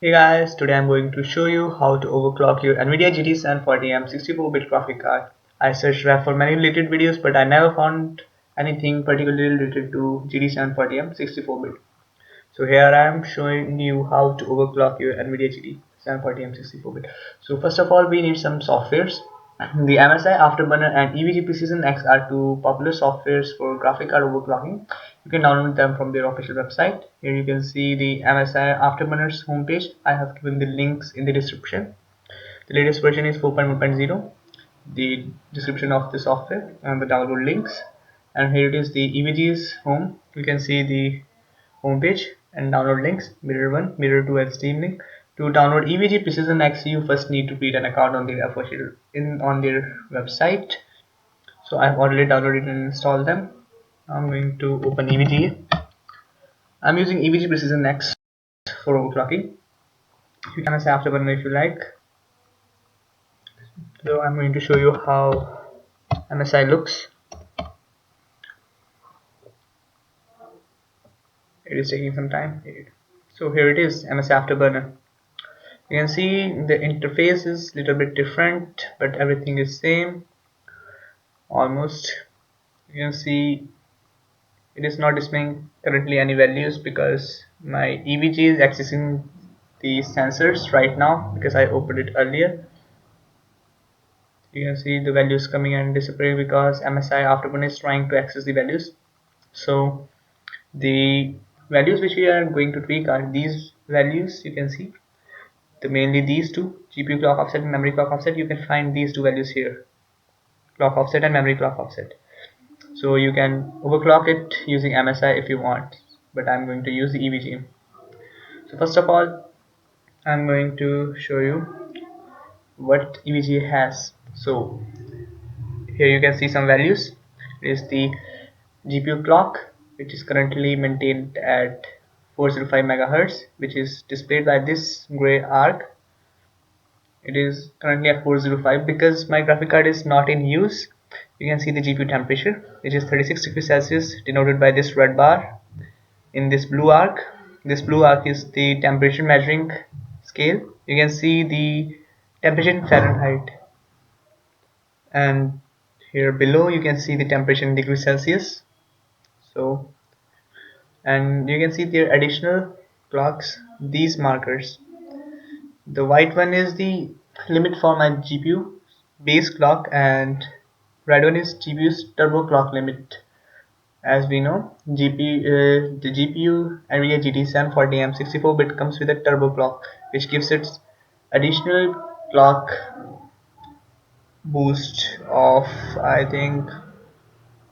Hey guys, today I'm going to show you how to overclock your NVIDIA GT-740m 64-bit graphic card. I searched around for many related videos but I never found anything particularly related to GT-740m 64-bit. So here I am showing you how to overclock your NVIDIA GT-740m 64-bit. So first of all we need some softwares. The MSI Afterburner and EVG Precision X are two popular softwares for graphic card overclocking. You can download them from their official website. Here you can see the MSI Afterburner's homepage. I have given the links in the description. The latest version is 4.1.0. The description of the software and the download links. And here it is the EVG's home. You can see the homepage and download links, mirror 1, mirror 2 and Steam link. To download EVG Precision X, you first need to create an account on their official on their website. So I've already downloaded and installed them. I'm going to open EVG. I'm using EVG Precision X for overclocking. You can say Afterburner if you like. So I'm going to show you how MSI looks. It is taking some time. So here it is, MSI Afterburner. You can see the interface is a little bit different, but everything is same almost. You can see it is not displaying currently any values because my EVG is accessing the sensors right now because I opened it earlier. You can see the values coming and disappearing because MSI Afterburner is trying to access the values. So the values which we are going to tweak are these values. You can see mainly these two, GPU clock offset and memory clock offset. You can find these two values here, clock offset and memory clock offset. So you can overclock it using MSI if you want, but I'm going to use the EVG. So first of all I'm going to show you what EVG has. So here you can see some values. It is the GPU clock, which is currently maintained at 405 megahertz, which is displayed by this gray arc. It is currently at 405 because my graphic card is not in use. You can see the GPU temperature, which is 36 degrees Celsius, denoted by this red bar in this blue arc. This blue arc is the temperature measuring scale. You can see the temperature in Fahrenheit, and here below you can see the temperature in degrees Celsius. So, and you can see the additional clocks, these markers. The white one is the limit for my GPU base clock, and red one is GPU's turbo clock limit. As we know, the GPU NVIDIA GT-740m 64-bit comes with a turbo clock, which gives it additional clock boost of I think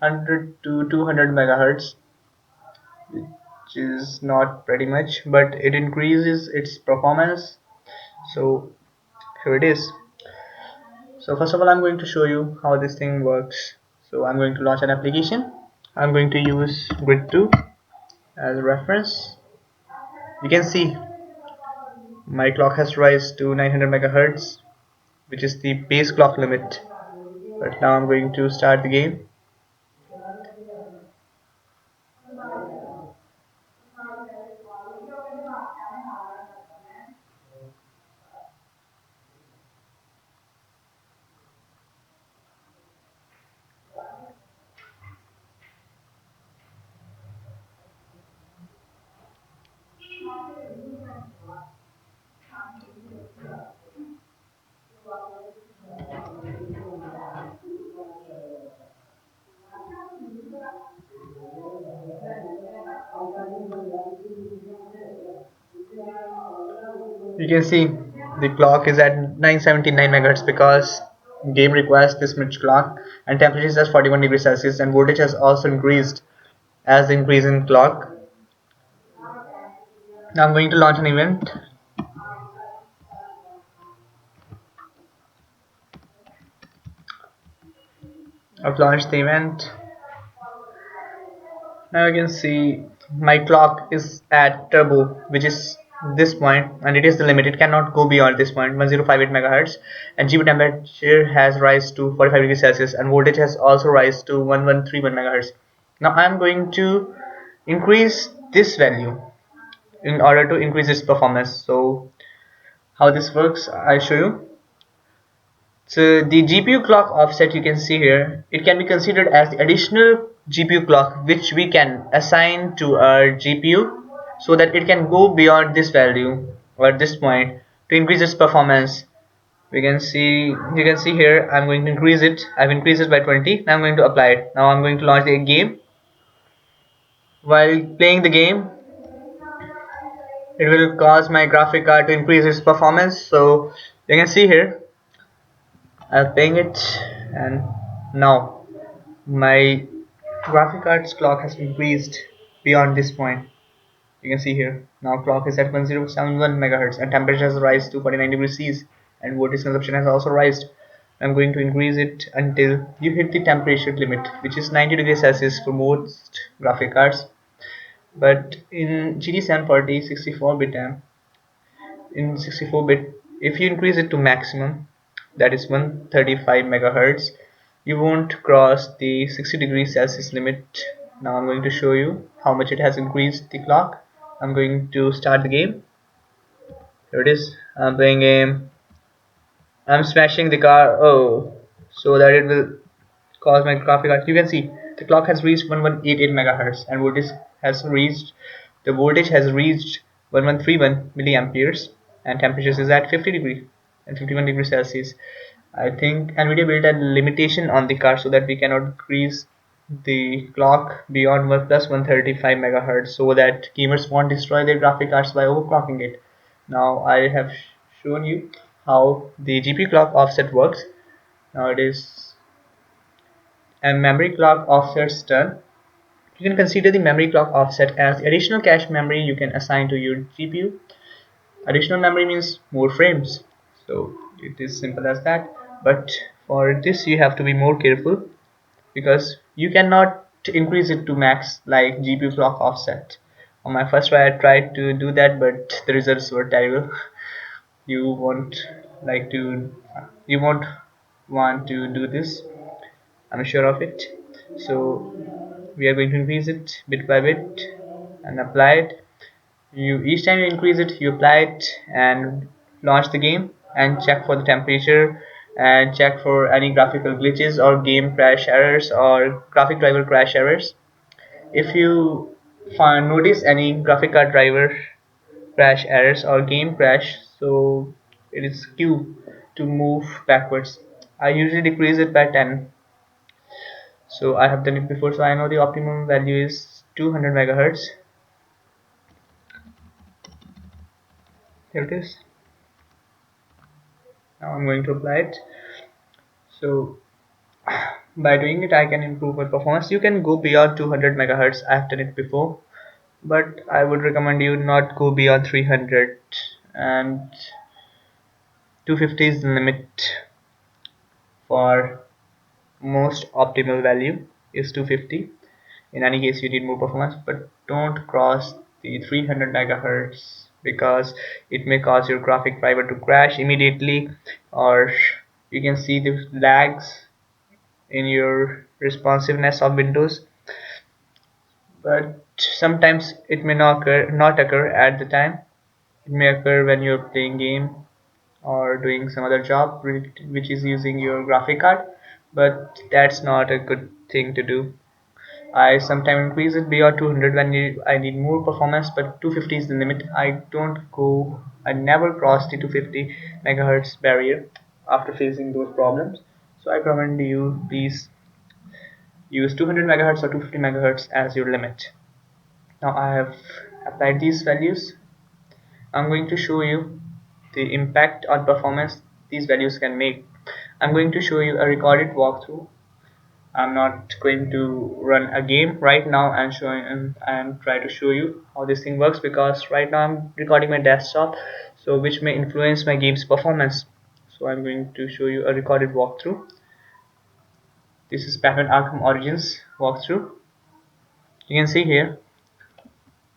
100 to 200 megahertz, which is not pretty much, but it increases its performance. So here it is. So first of all I'm going to show you how this thing works. So I'm going to launch an application. I'm going to use grid 2 as a reference. You can see my clock has raised to 900 megahertz, which is the base clock limit. But now I'm going to start the game. You can see the clock is at 979 megahertz because game requires this much clock, and temperature is at 41 degrees Celsius, and voltage has also increased as the increase in clock. Now I'm going to launch an event. I've launched the event. Now you can see my clock is at turbo, which is this point, and it is the limit. It cannot go beyond this point, 1058 megahertz, and GPU temperature has rise to 45 degrees Celsius, and voltage has also rise to 1131 megahertz. Now I am going to increase this value. in order to increase its performance. So how this works, I'll show you. So the GPU clock offset, you can see here, it can be considered as the additional GPU clock which we can assign to our GPU so that it can go beyond this value or this point to increase its performance. You can see here, I'm going to increase it. I've increased it by 20. Now I'm going to apply it. Now I'm going to launch the game. While playing the game, it will cause my graphic card to increase its performance. So you can see here, I'm playing it, and now my graphic card's clock has increased beyond this point. You can see here, now clock is at 1071 megahertz and temperature has rise to 49 degrees C and voltage consumption has also risen. I'm going to increase it until you hit the temperature limit, which is 90 degrees Celsius for most graphic cards. But in GT740 64-bit RAM, in 64-bit, if you increase it to maximum, that is 135 megahertz, you won't cross the 60 degrees Celsius limit. Now I'm going to show you how much it has increased the clock. I'm going to start the game. Here it is. I'm playing game. I'm smashing the car. Oh, so that it will cause my graphic card. You can see the clock has reached 1188 megahertz and the voltage has reached 1131 milliamperes and temperatures is at 50 degree and 51 degrees Celsius. I think NVIDIA built a limitation on the card so that we cannot increase the clock beyond 1 plus 135 megahertz so that gamers won't destroy their graphic cards by overclocking it. Now I have shown you how the GPU clock offset works. Now it is a memory clock offset's turn. You can consider the memory clock offset as the additional cache memory you can assign to your GPU. Additional memory means more frames. So it is simple as that. But for this you have to be more careful because you cannot increase it to max like GPU clock offset. On my first try I tried to do that, but the results were terrible. You won't like to you won't want to do this, I'm sure of it. So we are going to increase it bit by bit and apply it. You each time you increase it, you apply it and launch the game and check for the temperature and check for any graphical glitches or game crash errors or graphic driver crash errors. If you notice any graphic card driver crash errors or game crash, so it is cue to move backwards. I usually decrease it by 10. So I have done it before, so I know the optimum value is 200 megahertz. Here it is. Now I'm going to apply it. So by doing it I can improve my performance. You can go beyond 200 megahertz. I have done it before, but I would recommend you not go beyond 300, and 250 is the limit. For most optimal value is 250. In any case you need more performance, but don't cross the 300 megahertz because it may cause your graphic driver to crash immediately, or you can see the lags in your responsiveness of Windows. But sometimes it may not occur at the time. It may occur when you're playing game or doing some other job which is using your graphic card, but that's not a good thing to do. I sometimes increase it beyond 200 when I need more performance, but 250 is the limit. I never cross the 250 megahertz barrier after facing those problems. So I recommend you please use 200 megahertz or 250 megahertz as your limit. Now I have applied these values. I'm going to show you the impact on performance these values can make. I'm going to show you a recorded walkthrough. I'm not going to run a game right now and try to show you how this thing works because right now I'm recording my desktop, so which may influence my game's performance. So I'm going to show you a recorded walkthrough. This is Batman Arkham Origins walkthrough. You can see here,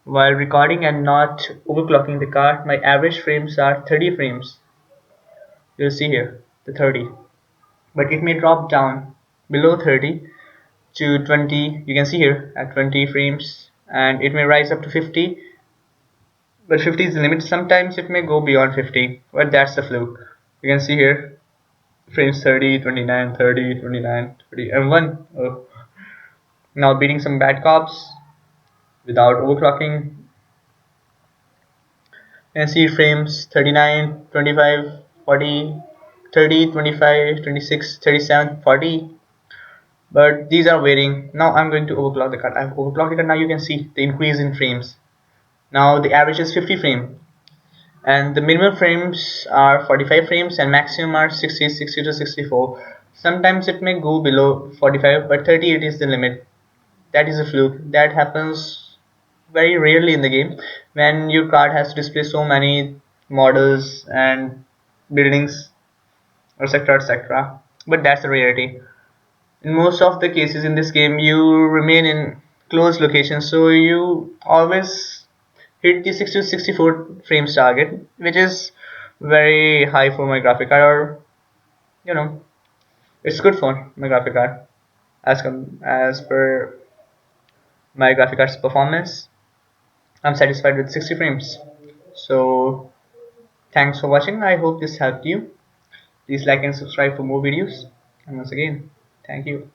while recording and not overclocking the card, my average frames are 30 frames. You'll see here the 30, but it may drop down below 30 to 20. You can see here at 20 frames, and it may rise up to 50 but 50 is the limit. Sometimes it may go beyond 50, but that's the fluke. You can see here frames 30, 29, 30, 29, 30, and 1. Oh. Now beating some bad cops without overclocking. You can see frames 39, 25, 40, 30, 25, 26, 37, 40. But these are varying. Now I'm going to overclock the card. I've overclocked it and now you can see the increase in frames. Now the average is 50 frame and the minimum frames are 45 frames and maximum are 60, 60 to 64. Sometimes it may go below 45 but 38 is the limit. That is a fluke. That happens very rarely in the game when your card has to display so many models and buildings, etc., but that's the rarity. In most of the cases in this game you remain in close locations, so you always hit the 60 to 64 frames target, which is very high for my graphic card, or you know, it's good for my graphic card as per my graphic card's performance. I'm satisfied with 60 frames. So thanks for watching. I hope this helped you. Please like and subscribe for more videos. And once again, thank you.